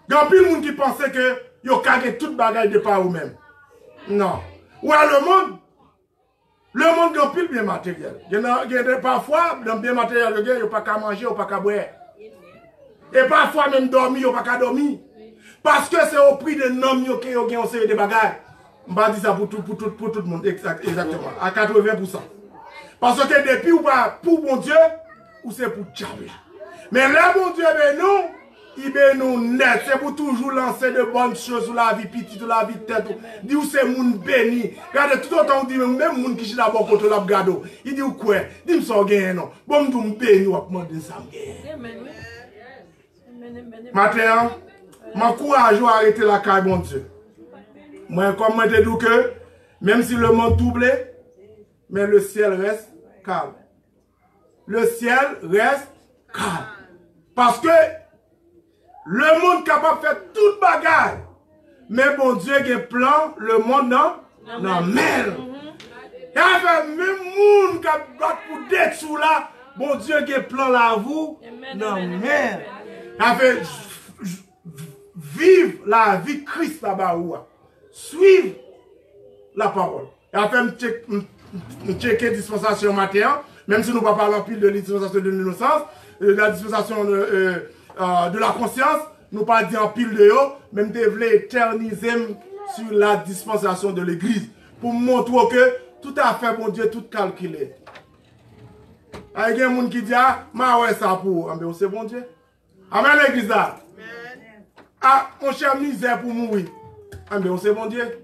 Il y a plus de monde qui pensait que vous avez toute bagaille de par vous-même. Non. Ou à le monde a plus de bien matériel. Il y a parfois, dans le bien matériel, il n'y a pas qu'à manger, il n'y a pas qu'à boire. Et parfois même dormir, il n'y a pas qu'à dormir. Parce que c'est au prix de nom qui ont une série de bagages. Je vais dire ça pour tout le monde, exactement, à 80%. Parce que depuis, pour mon Dieu, ou c'est pour diable. Mais là, mon Dieu, nous, il est nous net. C'est pour toujours lancer de bonnes choses sur la vie petite, sur la vie tête. Il dit où c'est moun béni. Regardez, tout autant, on dit même moun qui est là-bas contre la gado. Il dit où quoi? Il dit ça gagne non. Bon, nous béni, on va demander ça gagne. Maintenant, m'encourage à arrêter la caille, mon Dieu. Moi, comme je te dis que, même si le monde double, mais le ciel reste calme. Le ciel reste calme. Parce que le monde est capable de faire toute bagaille. Mais bon Dieu a un plan, le monde non merde. Et avec même monde qui a pour détruire là, bon Dieu a un plan là vous, non merde. Avec vivre la vie de Christ là-bas. Suivre la parole. Et après, nous checker la dispensation matin, même si nous ne parlons pas pile de la dispensation de l'innocence, la dispensation de la conscience, nous pas dire en pile de haut, même nous devons éterniser sur la dispensation de l'église, pour montrer que tout à fait, bon Dieu, tout calculé. Il y a des gens qui disent, ah, ouais, ça pour, c'est bon Dieu. Amen, l'église là. Ah, mon cher misère pour mourir. Ah, mais on sait bon Dieu.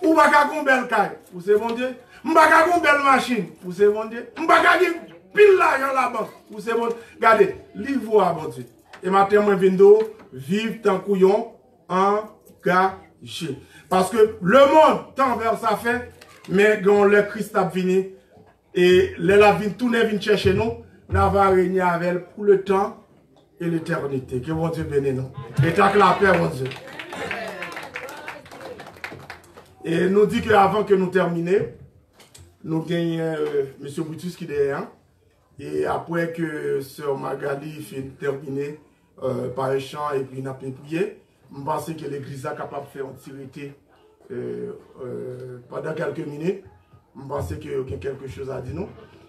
Ou pas qu'à une belle caille, vous savez bon Dieu. Ou pas qu'à une belle machine, vous savez bon Dieu. Ou pas qu'à pile l'argent là-bas, vous savez bon Dieu. Regardez, livre à bon Dieu. Et maintenant, moi, vivre tant couillon, engagé. Parce que le monde tend vers sa fin, mais quand le Christ a venu, et la vie tourne, vient chercher nous, nous va régner avec elle pour le temps et l'éternité. Que bon Dieu bénisse nous. Et tant que la paix, mon Dieu. Et nous dit qu'avant que nous terminions, nous gagnons M. Brutus qui est derrière. Et après que Sœur Magali fait terminer, par un chant et puis nous avons prié. Je pense que l'église est capable de faire une tirité pendant quelques minutes. Je pense qu'il y a quelque chose à dire nous.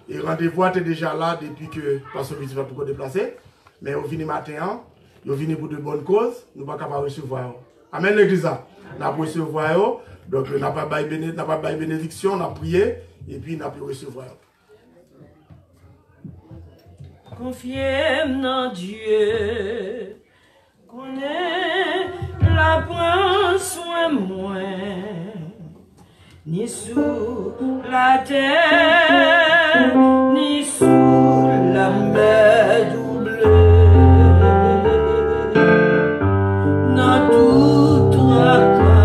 Et rendez-vous est déjà là depuis que Pasteur Petit va pour déplacer. Mais au venu matin, vous venez pour de bonnes causes, nous ne sommes pas capables de recevoir. Amen l'église. Nous avons recevoir. Donc nous n'avons pas de bénédiction, nous avons prié et puis nous avons pu recevoir. Confiez en Dieu, connaît la prend soin moins, ni sous la terre, ni sous la mer double, dans tout tracas.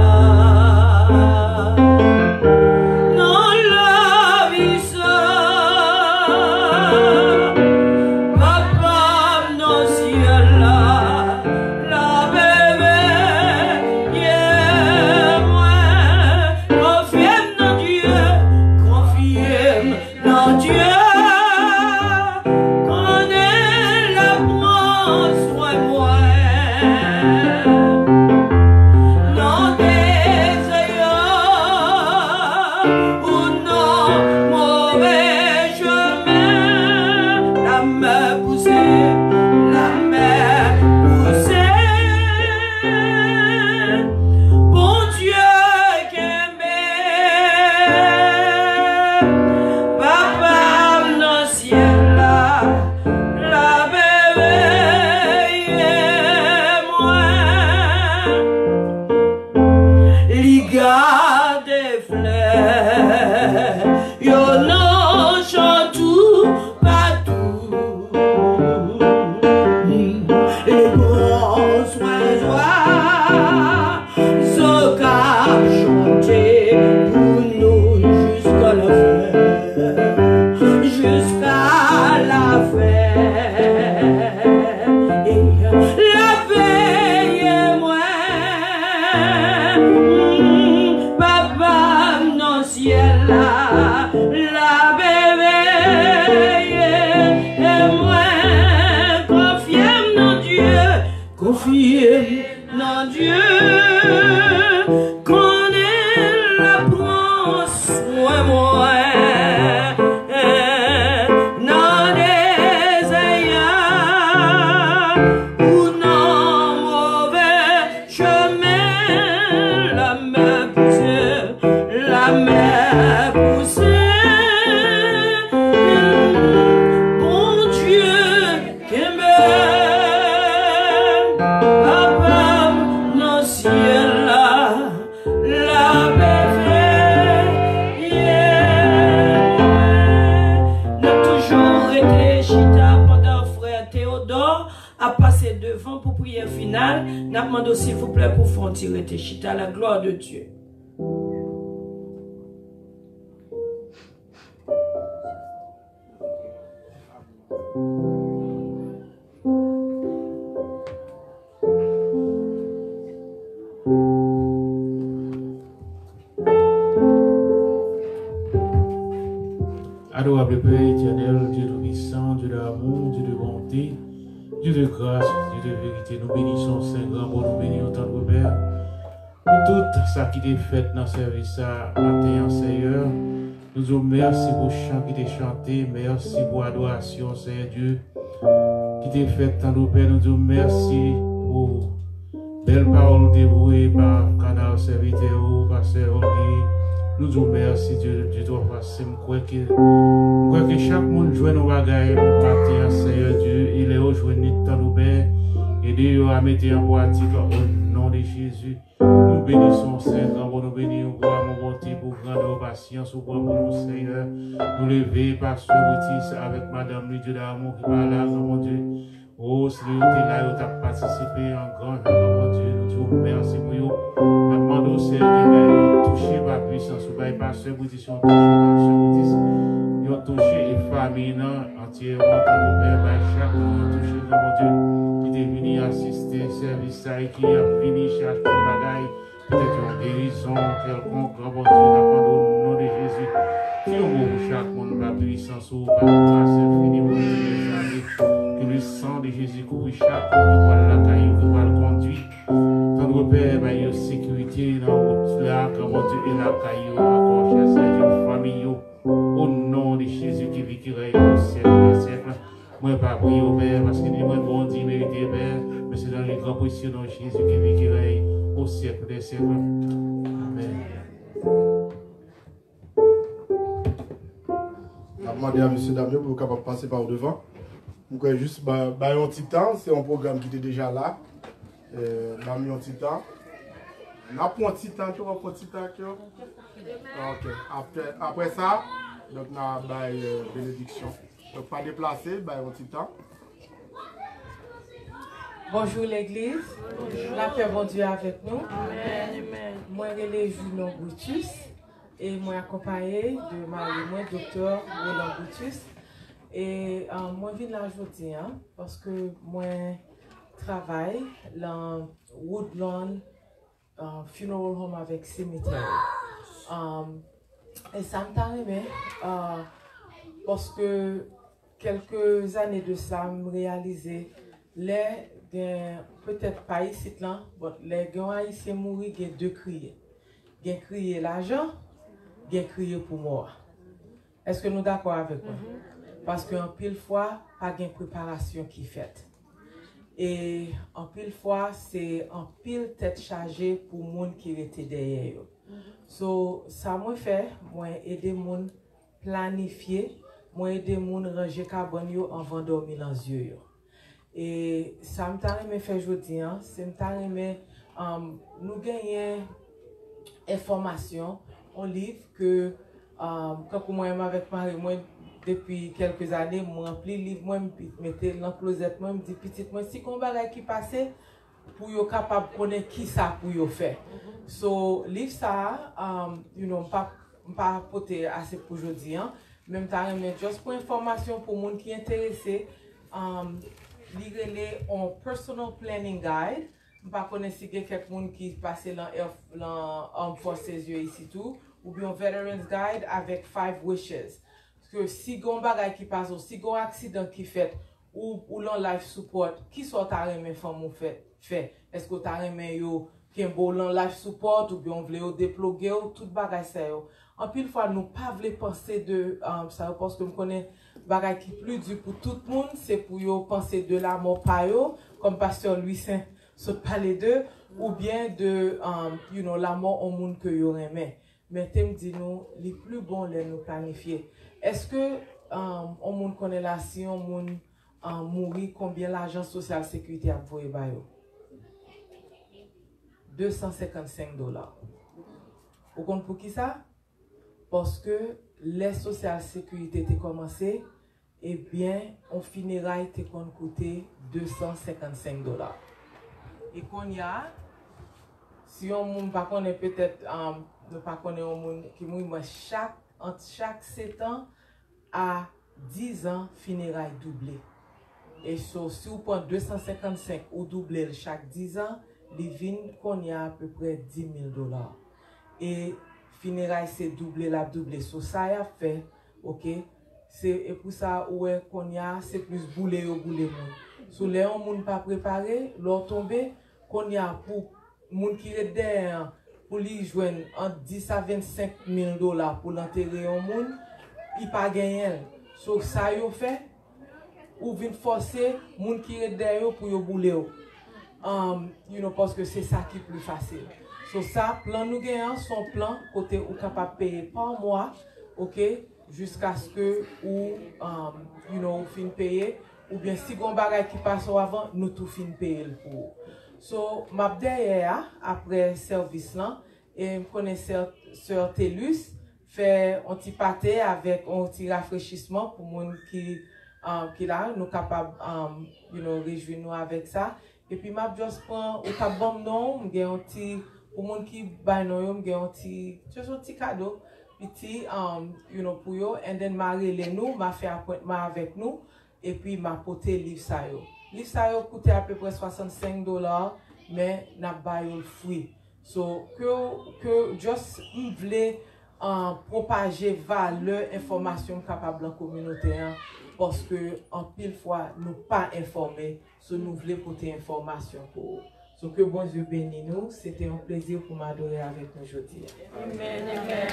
S'il vous plaît, pour faire tirer tes chita, la gloire de Dieu. Adorable Père éternel, Dieu de puissant, Dieu d'amour, Dieu de bonté, Dieu de grâce, Dieu de vérité, nous bénissons Saint-Grand pour nous bénir autant de Père. Pour tout ça qui est fait dans le service à matin, Seigneur, nous disons merci pour le chant qui est chanté, merci pour l'adoration, Seigneur Dieu, qui est fait dans nos Père. Nous disons merci pour belle parole dévouée par le canal serviteur, Pasteur Olgué. Nous disons merci Dieu, Dieu doit passer. Je crois que chaque monde joue nos bagailles matin, Seigneur Dieu, il est aujourd'hui dans nos Père. Et Dieu a mis en pratique au nom de Jésus. Nous bénissons Seigneur, nous bénissons mon bonté pour grande patience pour nous Seigneur. Nous lever par ce motif avec Madame Dieu d'amour qui va là, mon Dieu. Oh, si vous êtes là, vous avez participé en grand, mon Dieu. Nous disons merci pour vous. Nous demandons Seigneur de toucher par puissance, vous n'avez pas ce motif, touché par ce motif. Nous avons touché les familles entièrement, nous Père, chaque monde touché, mon Dieu. Qui est venu assister au service et qui a fini chaque bagaille, peut-être une guérison quelconque, grand Dieu, au nom de Jésus. Qui est au chaque monde, la puissance, ou par grâce infinie, pour les années, que le sang de Jésus couvre chaque homme qui va la caillou, qui va le conduire. Tendre Père, bah, il y a sécurité dans la route là, comment Dieu est la caillou, encore cher Seigneur, famille, au nom de Jésus qui vit, qui règne au siècle des siècles. Moi, pas prier au Père, parce que moi, bon Dieu, mérité, Père, mais c'est dans les grands précieux nom de Jésus qui vit, qui règne au siècle des siècles. Amen. Je vais demander à M. Damien pour capable passer par devant. Donc, juste un petit temps, c'est un programme qui était déjà là. On a mis un petit temps. On a pris un petit temps, tu vois, un petit temps. Ok. Après ça, donc, on a une bénédiction. Donc, pas déplacer, un petit temps. Bonjour l'église. La paix bon Dieu avec nous. Amen. Moi, je suis Julien Boutus et moi accompagné de Marie-moi, docteur Roland Boutus. Et moi, je viens là aujourd'hui parce que moi, travaille dans Woodlawn Funeral Home avec Cimetière. Et ça me t'arrive parce que quelques années de ça, je réalisé peut-être pas ici, les gens haïtiens mourent, il y a deux criers. Il y a crié l'argent, il y a crié pour moi. Est-ce que nous sommes d'accord avec moi? Parce qu'en pile fois, pas de préparation qui est faite. Et en pile fois, c'est en pile tête chargée pour les gens qui étaient derrière. So, ça m'a fait, moi aider les gens planifier, moi aider les gens ranger carbone avant de dormir dans les yeux. Et ça m'a fait aujourd'hui, c'est nous gagnons information, un livre que quand moi avec Marie, moi depuis quelques années, je remplis le livre, je mettais dans le closet, je me dis petit, moi si on va qui passait pour être capable de connaître qui ça pour faire. So livre ça, pas porter assez pour aujourd'hui, même temps juste pour information pour les gens qui sont intéressés. Lire un personal planning guide. Je ne sais pas si il y a quelqu'un qui passe dans Armed Forces ici tout, ou bien un Veterans Guide avec 5 wishes. Parce que si il y a un bagage qui passe, si il y a un accident qui fait, ou l'on life support, qui sont ta remet femme fait? Est-ce que ta remet yo qui un bon life support, ou bien on veut déploguer, tout bagage ça yo. En pile fois, nous pas voulons penser de ça parce que nous connaissons bagage qui plus dur pour tout le monde, c'est pour yo penser de la mort par yo, comme pasteur Louis Saint se parler d'eux, ou bien de la mort au monde que yo aimait. Mais t'aimes dit nous, les plus bons les nous planifier. Est-ce que on monde connaît là si on monde mourir combien l'agence sociale sécurité a pour yo? $255. Vous comprenez pour qui ça? Parce que les sociales sécurité étaient commencé, eh bien, on funérailles était coûté $255. Et qu'on y a, si on ne pas connaît peut-être, ne pas connaît un monde qui mourit entre chaque 7 ans à 10 ans, funérailles doublées. Et so, si vous prenez 255 ou doublé chaque 10 ans, les vignes qu'on y a à peu près $10 000. Et funérailles c'est doublé. So ça y a fait, ok? Et pour ça, ouais, qu'on y a, c'est plus boulé. So les gens ne pas préparé, leur tombé, qu'on y a pour moun qui est derrière, pour lui joindre entre 10 à $25 000 pour l'enterrer au monde, il pas gagné. So ça y a fait, ou vient forcer moun qui est derrière pour y bouler. Parce que c'est ça qui est plus facile. So ça, plan nous gagnons son plan côté ou capable de payer par mois, ok, jusqu'à ce que ou fin payer, ou bien si on bagage qui passe avant, nous tout fin payer pour. So m'a derrière après service là et me connais sœur Télus fait un petit pâté avec un petit rafraîchissement pour monde qui là nous capable réjouir nous avec ça. Et puis m'a juste prend au cap bon non, j'ai un petit pour monde qui bail non, j'ai un petit cadeau petit pour yo and then m'a relé nous, m'a fait appointment avec nous et puis m'a porté livre ça yo. Livre ça yo coûté à peu près $65 mais n'a bail le fruit. So que just voulait propager valeur, information capable en communauté. Parce que en pile fois, nous pas informés, so nous voulons porter information pour eux. So que bon Dieu bénisse nous, c'était un plaisir pour m'adorer avec nous aujourd'hui. Amen, amen.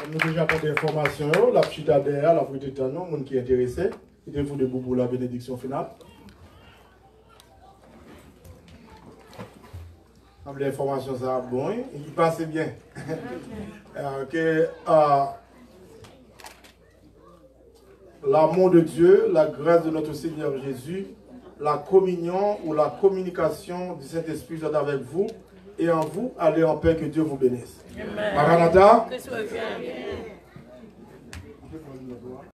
Nous avons déjà porté information, la petite derrière, la petite temps, nous, monde qui est intéressé, il est debout pour la bénédiction finale. L'information ça bon, il passe bien. L'amour de Dieu, la grâce de notre Seigneur Jésus, la communion ou la communication du Saint-Esprit soit avec vous et en vous, allez en paix, que Dieu vous bénisse. Maranatha.